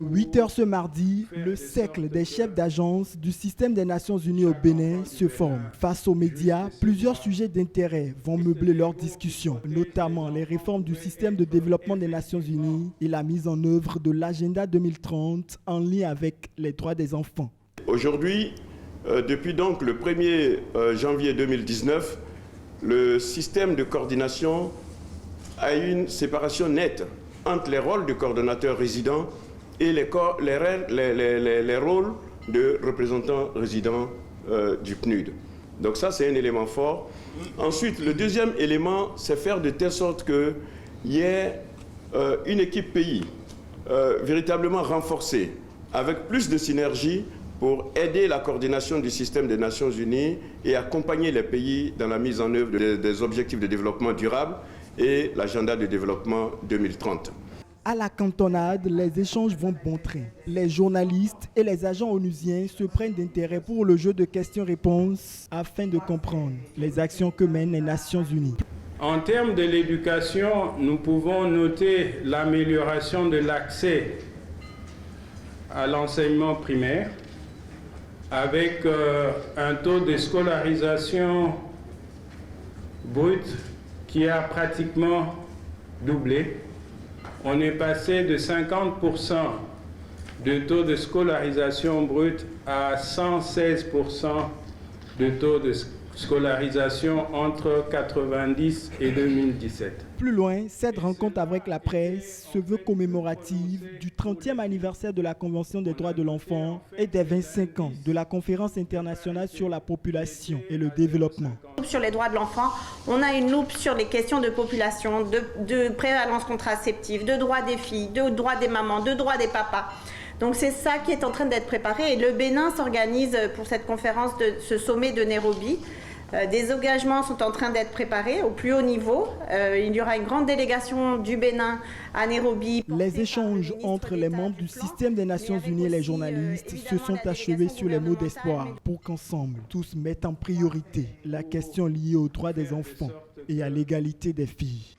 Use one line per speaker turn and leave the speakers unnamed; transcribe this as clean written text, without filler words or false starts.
8 heures ce mardi, le cercle des chefs d'agence du système des Nations Unies au Bénin se forme. Face aux médias, plusieurs sujets d'intérêt vont meubler leurs discussions, notamment les réformes du système de développement des Nations Unies et la mise en œuvre de l'agenda 2030 en lien avec les droits des enfants.
Aujourd'hui, depuis donc le 1er janvier 2019, le système de coordination a une séparation nette entre les rôles de coordonnateurs résidents et les rôles de représentants résidents du PNUD. Donc ça, c'est un élément fort. Ensuite, le deuxième élément, c'est faire de telle sorte qu'il y ait une équipe pays véritablement renforcée, avec plus de synergie pour aider la coordination du système des Nations Unies et accompagner les pays dans la mise en œuvre des objectifs de développement durable et l'agenda de développement 2030.
À la cantonade, les échanges vont bon train. Les journalistes et les agents onusiens se prennent d'intérêt pour le jeu de questions-réponses afin de comprendre les actions que mènent les Nations Unies.
En termes de l'éducation, nous pouvons noter l'amélioration de l'accès à l'enseignement primaire avec un taux de scolarisation brut qui a pratiquement doublé. On est passé de 50% de taux de scolarisation brute à 116% de taux de scolarisation entre 1990 et 2017.
Plus loin, cette rencontre avec la presse se veut commémorative du 30e anniversaire de la Convention des droits de l'enfant et des 25 ans de la Conférence internationale sur la population et le développement.
Sur les droits de l'enfant, on a une loupe sur les questions de population, de prévalence contraceptive, de droits des filles, de droits des mamans, de droits des papas. Donc c'est ça qui est en train d'être préparé et le Bénin s'organise pour cette conférence de ce sommet de Nairobi. Des engagements sont en train d'être préparés au plus haut niveau. Il y aura une grande délégation du Bénin à Nairobi.
Les échanges entre les membres du système des Nations Unies et les journalistes se sont achevés sur les mots d'espoir pour qu'ensemble, tous mettent en priorité la question liée aux droits des enfants et à l'égalité des filles.